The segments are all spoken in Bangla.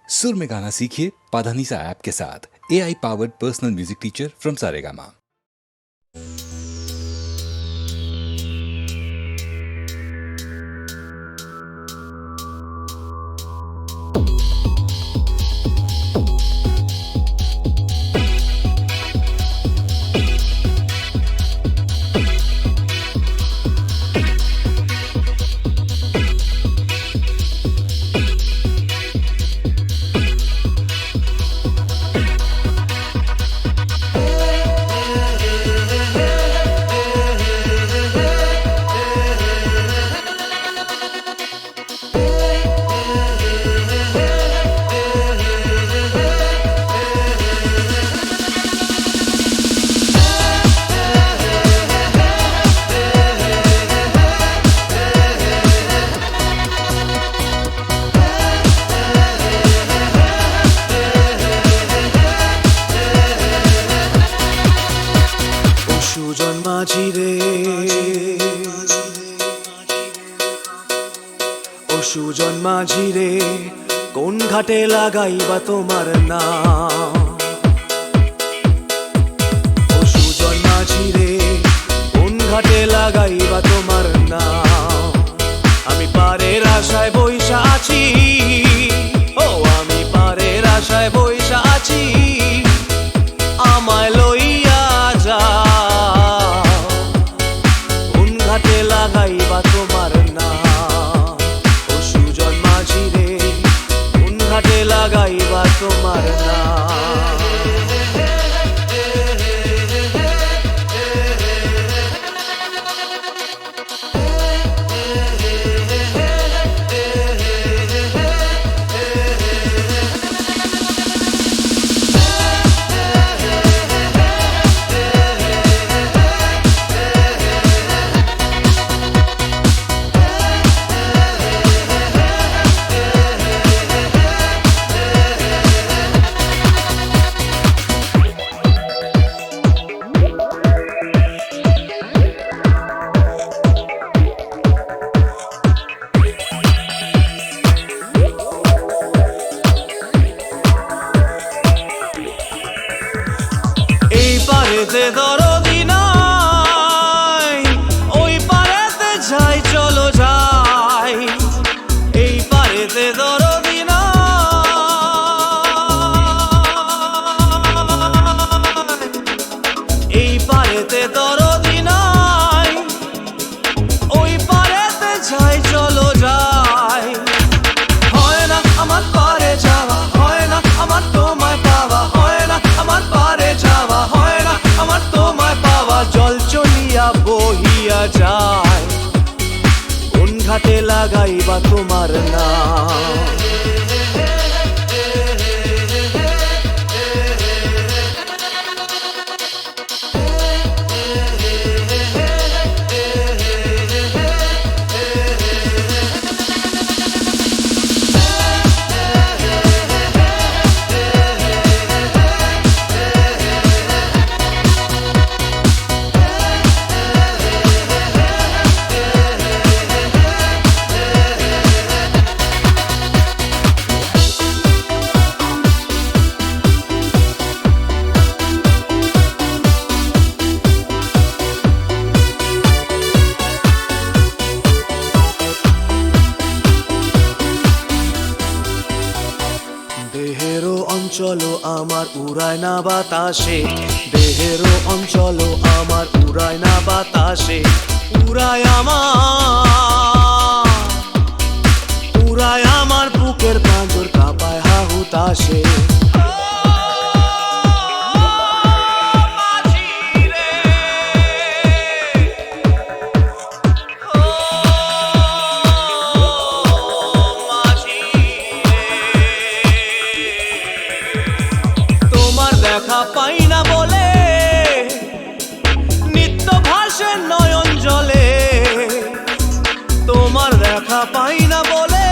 सुर में गाना सीखिए पाधानीसा ऐप के साथ। AI powered personal music teacher from Saregama. সুজন মাঝি রে, ও সুজন মাঝি রে, কোন ঘাটে লাগাইবা তোমার নাম? ও সুজন মাঝি রে, কোন ঘাটে লাগাইবা তোমার নাম? আমি পারের আশায় বইসা আছি, ও আমি পারের আশায় বইসা আছি, আমায় লইয়া যা, লাগাইবা তোমার নাম? ও সুজন মাঝি রে, কোন ঘাটে লাগাইবা তোমার নাম? পারেতে দরদি নাই, ওই পারেতে যাই চলো যাই, এই পারেতে দরদি নাই, এই পারেতে দরদি নাই, ওই পারেতে যাই চলো যাই। হয় না আমার পারে যাওয়া, হয় না আমার তোমায় পাওয়া, হয় না আমার পারে যাওয়া, হয় না আমার তোমায় পাওয়া, জল চলিয়া বহিয়া যায়, কোন ঘাটে লাগাইবা তোমার নাম? দেহেরও অঞ্চল আমার উড়ায় না বাতাসে, দেহেরও অঞ্চল আমার উড়ায় না বাতাসে, উড়ায় আমার বুকের পাঁজর কাঁপায় হা হুতাশে। দেখা পাই না বলে নিত্য ভাসে নয়ন জলে, তোমার দেখা পাই না বলে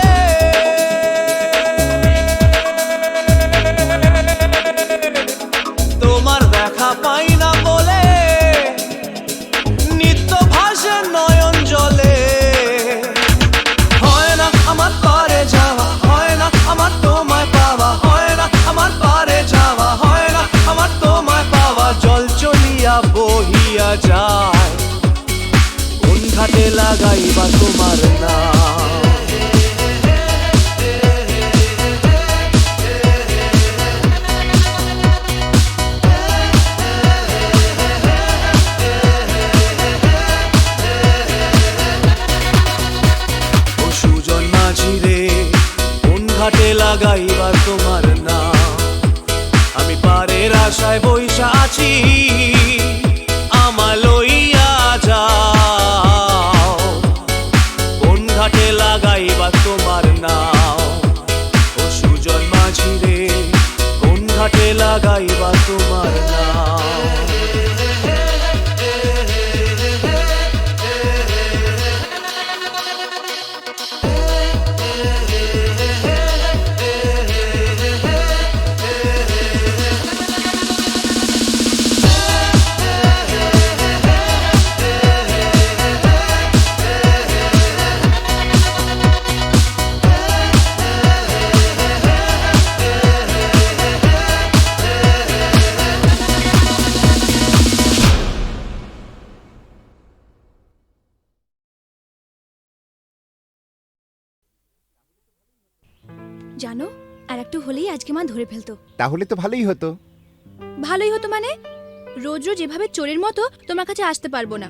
লাগাইবার তোমার নাম। আমি পারের আশায় বইসা আছি, আমায় লইয়া যাও, কোন ঘাটে লাগাইবার তোমার নাম। ও সুজন মাঝি রে, কোন ঘাটে লাগাইবার তোমার নাম। জানো, আর একটু হলেই আজকে মা ধরে ফেলতো। তাহলে তো ভালোই হতো। ভালোই হতো মানে? রোজ রোজ এভাবে চোরের মতো তোমার কাছে আসতে পারবো না।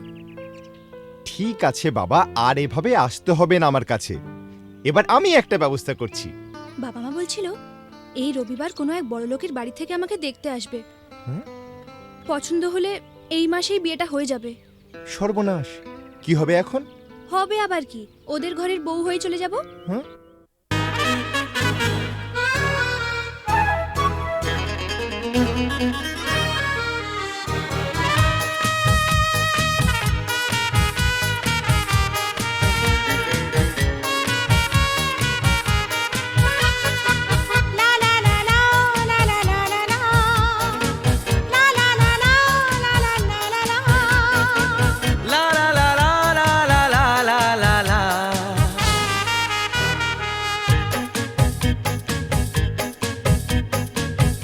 ঠিক আছে বাবা, আর এভাবে আসতে হবে না আমার কাছে। এবার আমি একটা ব্যবস্থা করছি। বাবা মা বলছিল এই রবিবার কোনো এক বড় লোকের বাড়ি থেকে আমাকে দেখতে আসবে। হুম? পছন্দ হলে এই মাসেই বিয়েটা হয়ে যাবে। সর্বনাশ, কি হবে এখন? হবে আবার কি, ওদের ঘরের বউ হয়ে চলে যাব। হ্যাঁ? লা লা লা লা লা লা লা লা লা লা।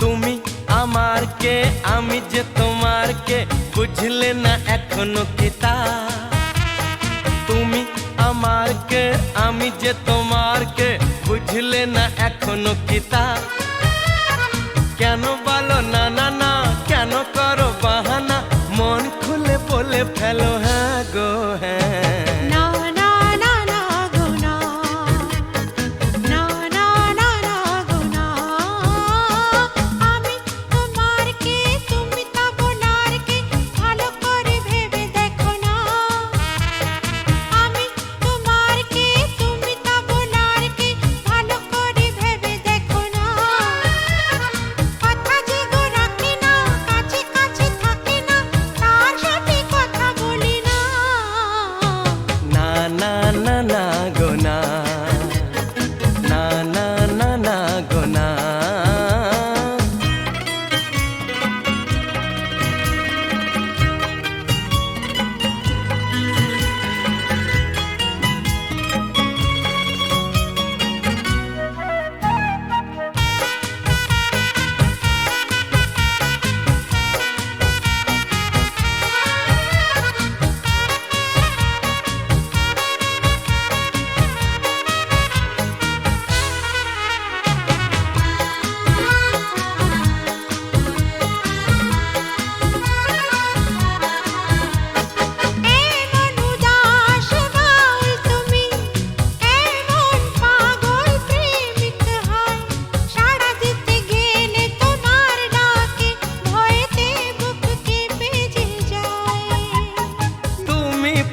তুমি আমার কে, আমি যে তোমার কে, বুঝলে না এখনো কি তা। তুমি আমার কে, আমি যে তোমার কে, বুঝলে না এখনো কি তা। কেন বলো না না না, কেন করো বাহানা, মন খুলে বলে ফেলো হ্যাঁ গো হ্যাঁ। না না না গো না, না না না না গো না।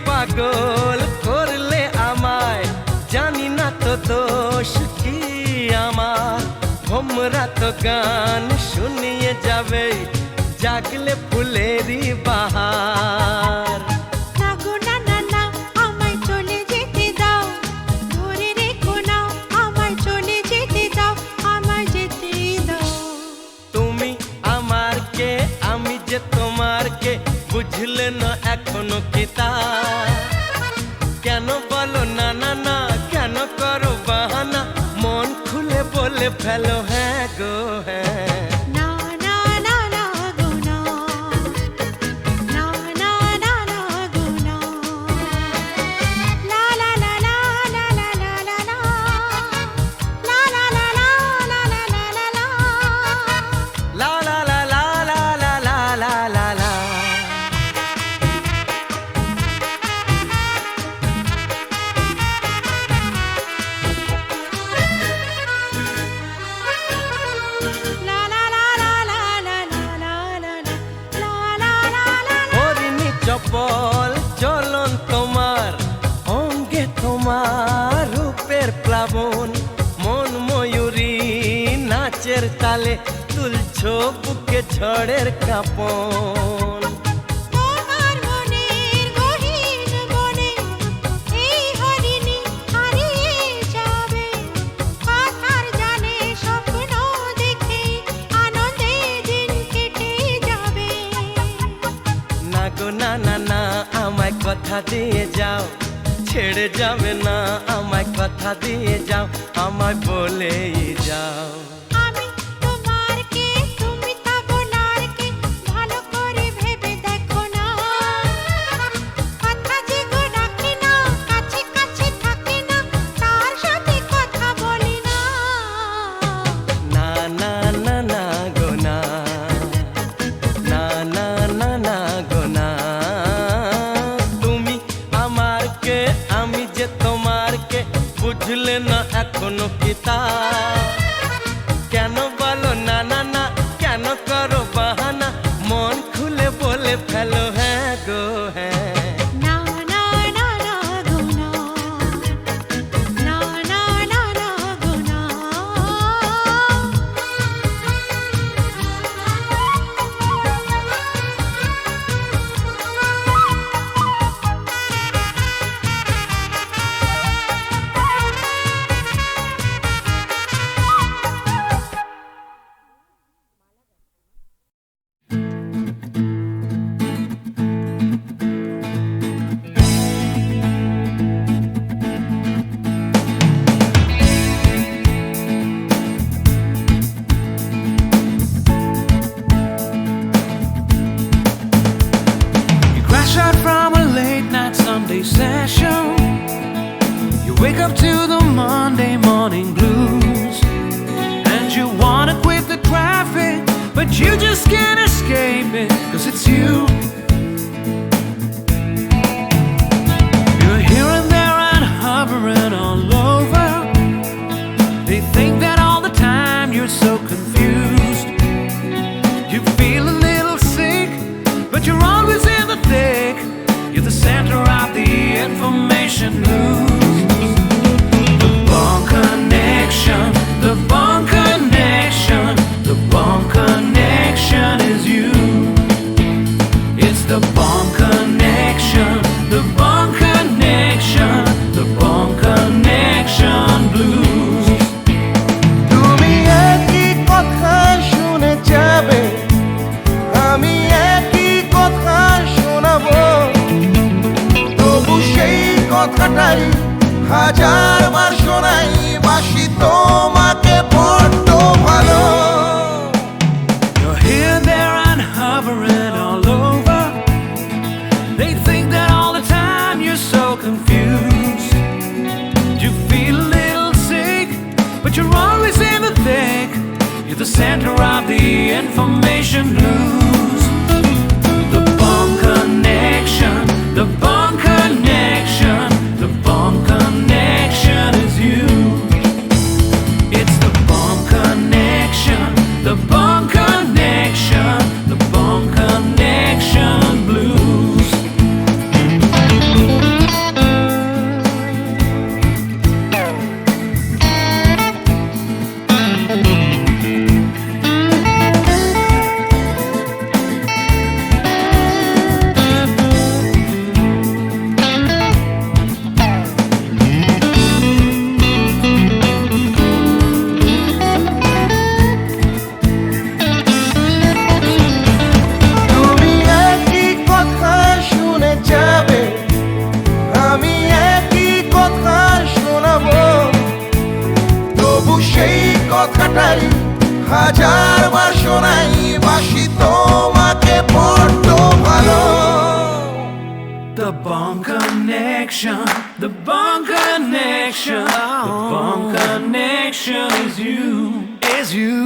পাগল করলে আমায়, জানি না তো দোষ কি আমার। ভোমরা তো গান শুনিয়ে যাবে, জাগলে ফুলেরই বাহার। তুমি আমার কে, আমি যে তোমার কে, বুঝলে না এখনো কি তা। কেন বলো না না না, কেন করো বাহানা, মন খুলে বলে ফেলো হ্যাঁ গো হ্যাঁ। চপল চলন তোমার, অঙ্গে তোমার রূপের প্লাবন, মন ময়ূরী নাচের তালে তুলছো বুকে ঝড়ের কাঁপন। তোমার মনের গহীন বনে এই হরিণী হারিয়ে যাবে, কথার জানে স্বপ্ন দেখে আনন্দে দিন কেটে যাবে। না গো না না না আমায় কথা দিয়ে যাও, ছেড়ে যাবে না আমায় কথা দিয়ে যাও, আমায় বলেই যাও। আমি তোমার কে, তুমি তা বলার কে, ভালো করে ভেবে দেখো না। কথা যে গো ডাকে না, কাছে কাছে থাকে না, তার সাথে কথা বলি না। না না না না গো না, না না না না গো না। তুমি আমার কে, আমি যে তোমার কে, বুঝলে না এখনো কি তা? কেন বলো না না না, কেন করো বাহানা, মন খুলে বলে ফেলো হ্যাঁ গো হ্যাঁ। না না না না গো না, না না না না গো না। You crash out from a late night Sunday session. You wake up to the Monday morning blues, and you wanna quit the traffic, but you just can't escape it, 'cause it's you. You're here and there and hovering all over. They think that all the time you're so confused. You feel a little sick, but you're always in the thick. You're the center of the information news. The Bond Connection, the Bond Connection, the Bond Connection is you. It's the Bond Connection, the Bond Connection, the Bond Connection blues. তুমি একই কথা শুনে যাবে, আমি একই কথা শোনাবো, তবু সেই কথাটাই হাজারবার শোনাই, বাসি তোমাকে বড্ড ভালো। You're here, there, and hovering all over. They think that all the time you're so confused. You feel a little sick, but you're always in the thick. You're the center of the information news. The Bond Connection, the Bond Connection, the Bond Connection is you. It's the Bond Connection, the Bond Connection, the Bond Connection blues. তুমি একই কথা শুনে যাবে, আমি একই কথা শোনাবো, তবু সেই কথাটাই হাজারবার শোনাই, বাসি তোমাকে বড্ড ভালো। The Bond Connection, the Bond Connection, the Bond Connection is you, is you.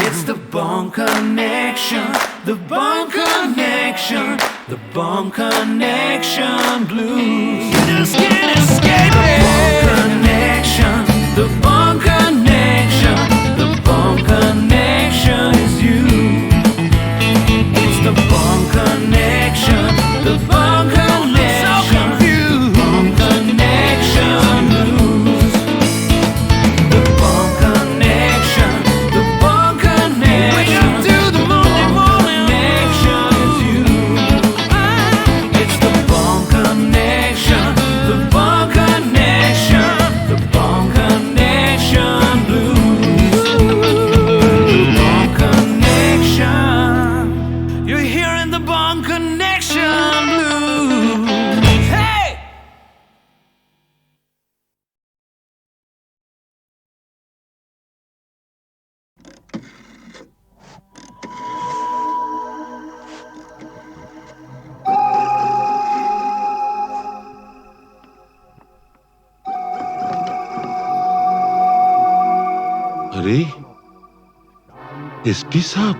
It's the Bond Connection, the Bond Connection, the Bond Connection blues. You just can't escape it. The Bond Connection, the Bond Connection, the Bond Connection is you. It's the Bond Connection, the Bond SP সাহেব,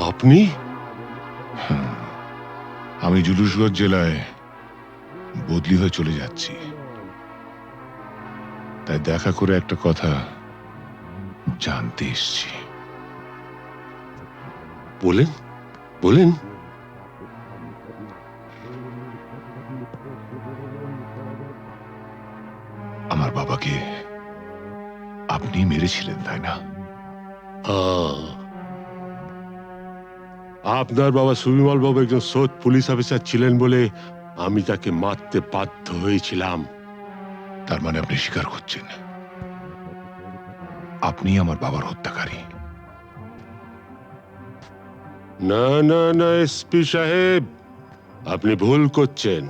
আপনি? আমি জুলুসগঞ্জ জেলায় বদলি হয়ে চলে যাচ্ছি, তাই দেখা করে একটা কথা জানতে এসছি। বলেন বলেন। আমার বাবাকে আপনি মেরেছিলেন, তাই না? আপনার বাবা সুবিমল বাবু একজন সৎ পুলিশ অফিসার ছিলেন বলে আমি তাকে মারতে বাধ্য হয়েছিলাম। তার মানে আপনি স্বীকার করছেন আপনি আমার বাবার হত্যাকারী? না না না এসপি সাহেব, আপনি ভুল করছেন।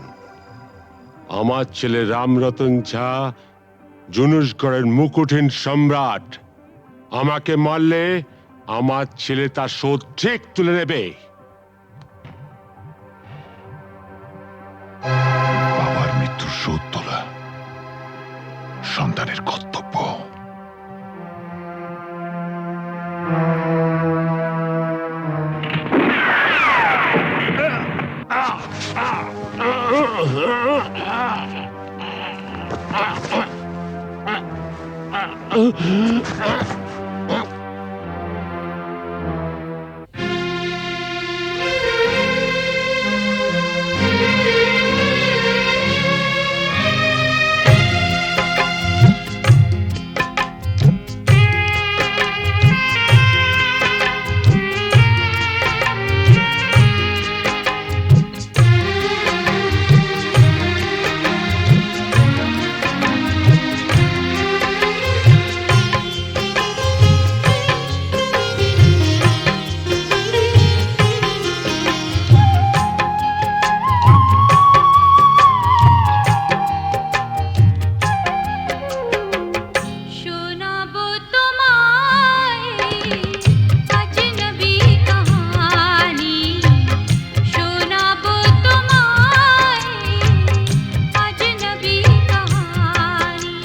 আমার ছেলে রামরতন ঝা জুনুসগড়ের মুকুটহীন সম্রাট। আমাকে মারলে আমার ছেলে তার শোধ ঠিক তুলে নেবে। বাবার মৃত্যুর শোধ তোলা সন্তানের কর্তব্য। শোনাবো তোমায় আজনবী কাহানি, শোনাবো তোমায় আজনবী কাহানি।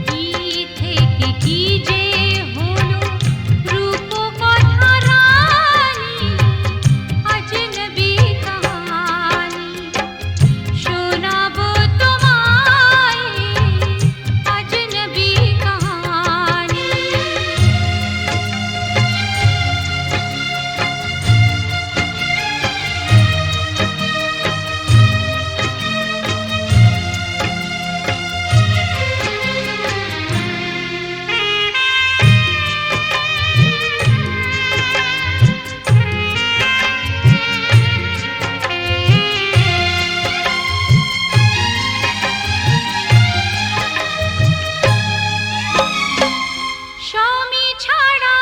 কি থেকে কি যে হলো রূপকথা রানী, আজনবী কাহানি। শোনাবো তোমায় আজনবী কাহানি। স্বামী ছাড়া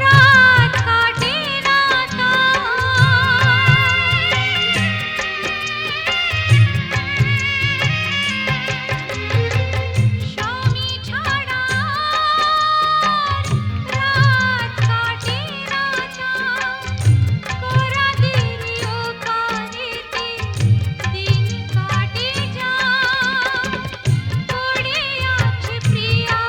রাত কাটে না স্বামী ছাড়া রাত কাটে না করা দিনিও কারেতে দিন কাটে যা পড়ে আছে প্রিয়া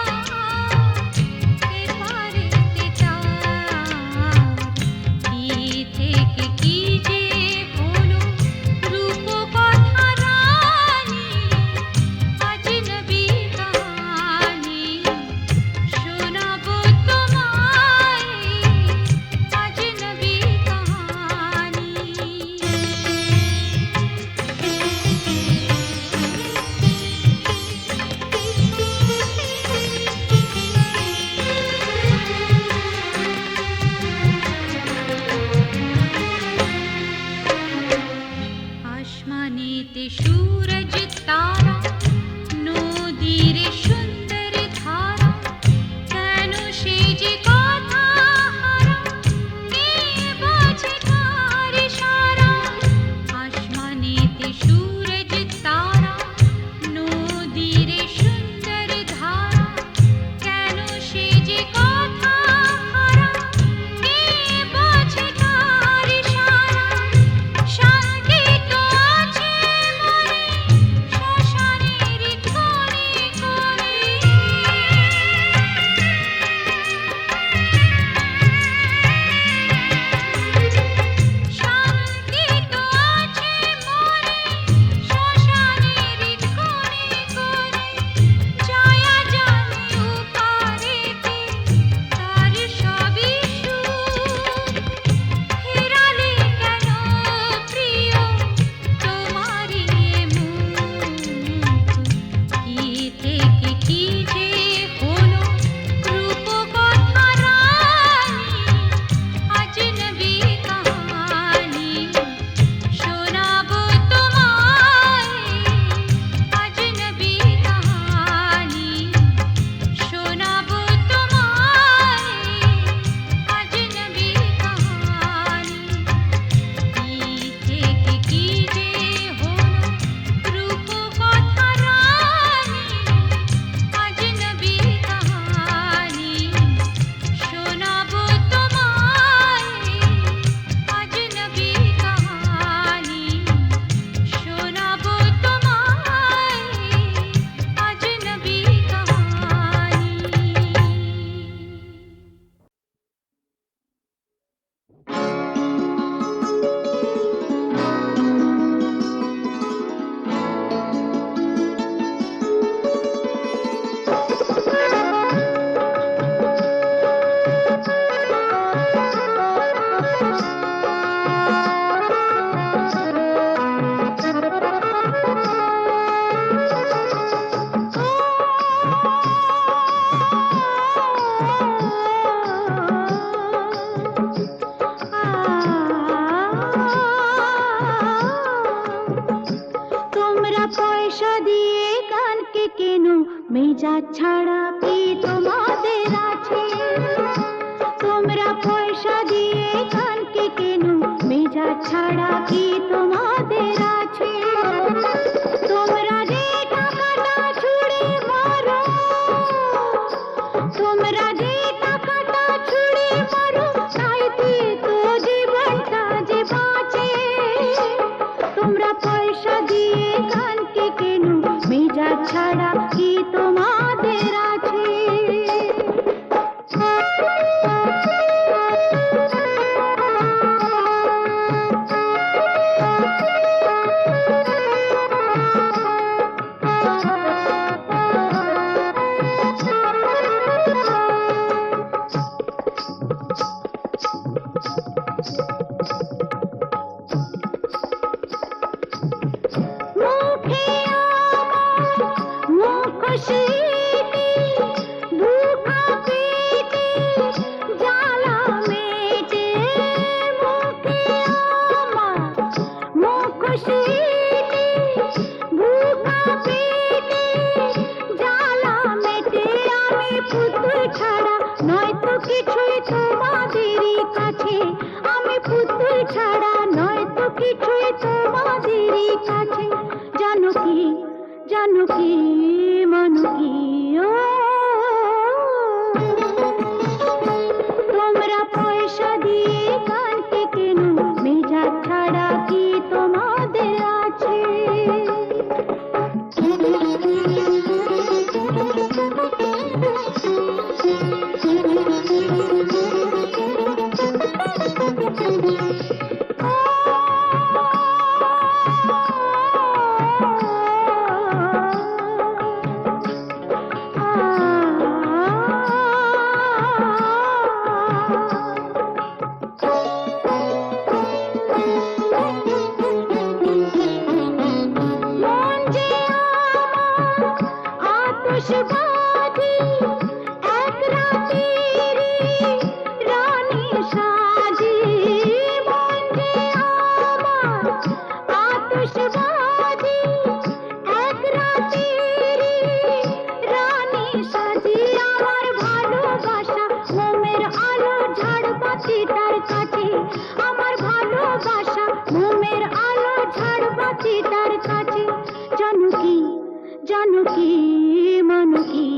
মেজাজ ছাড়া কি তোমাদের আছে? তোমরা পয়সা দিয়ে গানকে কেন, মেজাজ ছাড়া কি তোমাদের আছে? তোমরা যে টাকাটা ছুঁড়ে মারো, তোমরা যে টাকাটা ছুঁড়ে মারো, তাইতে তো জীবনটা যে বাঁচে। তোমরা পয়সা দিয়ে গানকে কেন, মেজাজ ছাড়া কি তোমাদের আছে? মুখে আমার মুখশ্রীটি, দুঃখা পেটে জ্বালা মেটে। মুখে আমার মুখশ্রীটি, দুঃখা পেটে জ্বালা মেটে। আমি পুতুল ছাড়া নয়তো কিছুই তোমাদেরই কাছে, আমি পুতুল ছাড়া নয়তো কিছুই তোমাদেরই কাছে। জানো কি, জানো কি, মানো কি, ও তোমরা পয়সা দিয়ে গানকে কেন, মেজাজ ছাড়া কি তোমাদের আছে? মন যে আমার আতশবাজি, এক রাতেরই রানী সাজি। মন যে আমার আতশবাজি, এক রাতেরই রানী সাজি। আমার ভালোবাসা মোমের আলো ঝাড়বাতিটার কাছে, আমার ভালোবাসা মোমের আলো ঝাড়বাতিটার কাছে। জানো কি, জানো কি, মানো কি,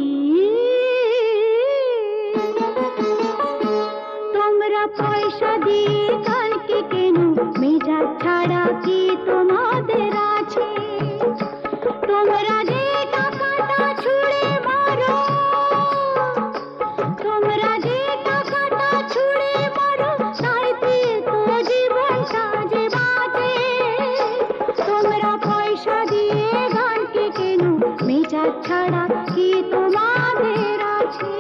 তোমরা পয়সা দিয়ে গানকে কেন, মেজাজ ছাড়া কি তোমাদের আছে? তোমরা যে টাকাটা ছুঁড়ে মারো, তোমরা যে টাকাটা ছুঁড়ে মারো, তাইতে তো জীবনটা যে বাঁচে। তোমরা পয়সা দিয়ে গানকে কেন, মেজাজ ছাড়া কি তোমাদের আছে?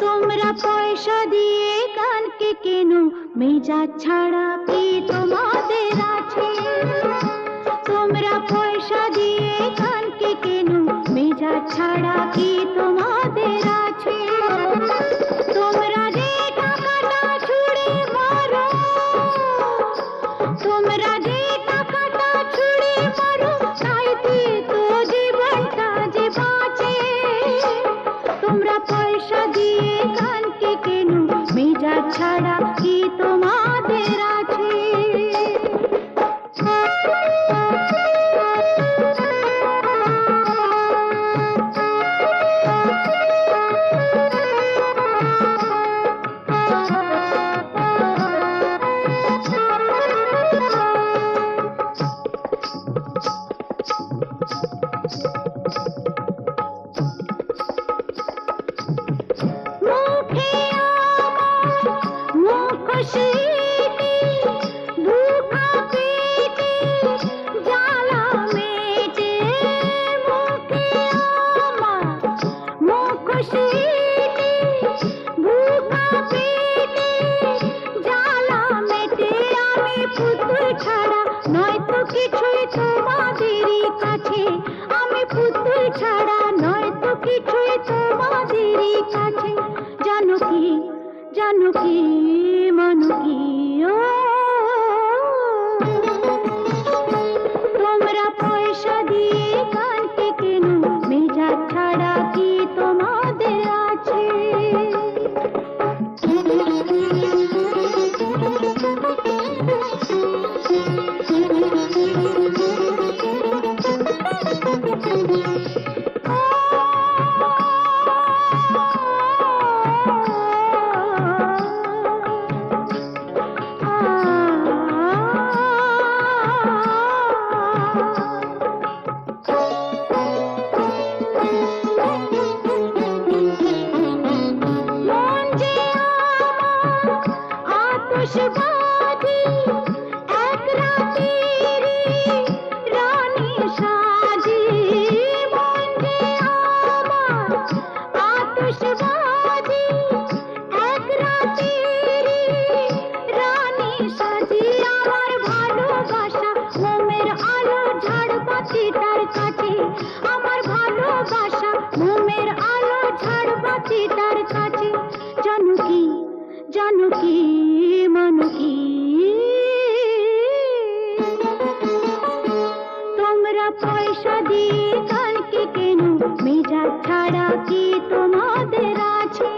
তোমরা পয়সা দিয়ে গানকে কেন, মেজাজ ছাড়া কি তোমাদের আছে? তোমরা পয়সা দিয়ে গানকে কেন, মেজাজ ছাড়া কি তোমাদের আছে? তোমরা যে টাকাটা ছুঁড়ে মারো, তোমরা যে টাকাটা ছুঁড়ে মারো, তাইতে তো জীবনটা যে বাঁচে। তোমরা পয়সা দিয়ে গানকে কেন, মেজাজ ছাড়া কি তোমাদের আছে? কাছে জানো কি মন কি ও তোমরা পয়সা দিয়ে গানকে কেন মেজাজ ছাড়া কি তোমাদের আছে আতশবাজি এক রাতের রানী সাজি মন যে আমার আতশবাজি এক রাতের রানী সাজি আমার ভালোবাসা মোমের আলো ঝাড়বাতিটার কাছে আমার ভালোবাসা মোমের আলো ঝাড়বাতিটার কাছে জানো কি মন কি তোমরা পয়সা দিয়ে গানকে কেন মেজাজ ছাড়া কি তোমাদের আছে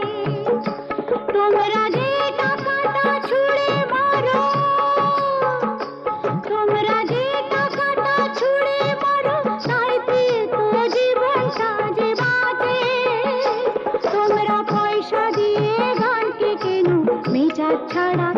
তোমরা যে টাকাটা ছুঁড়ে মারো তোমরা যে টাকাটা ছুঁড়ে মারো তাইতে তো জীবনটা যে বাঁচে তোমরা পয়সা দিয়ে গানকে কেন মেজাজ ছাড়া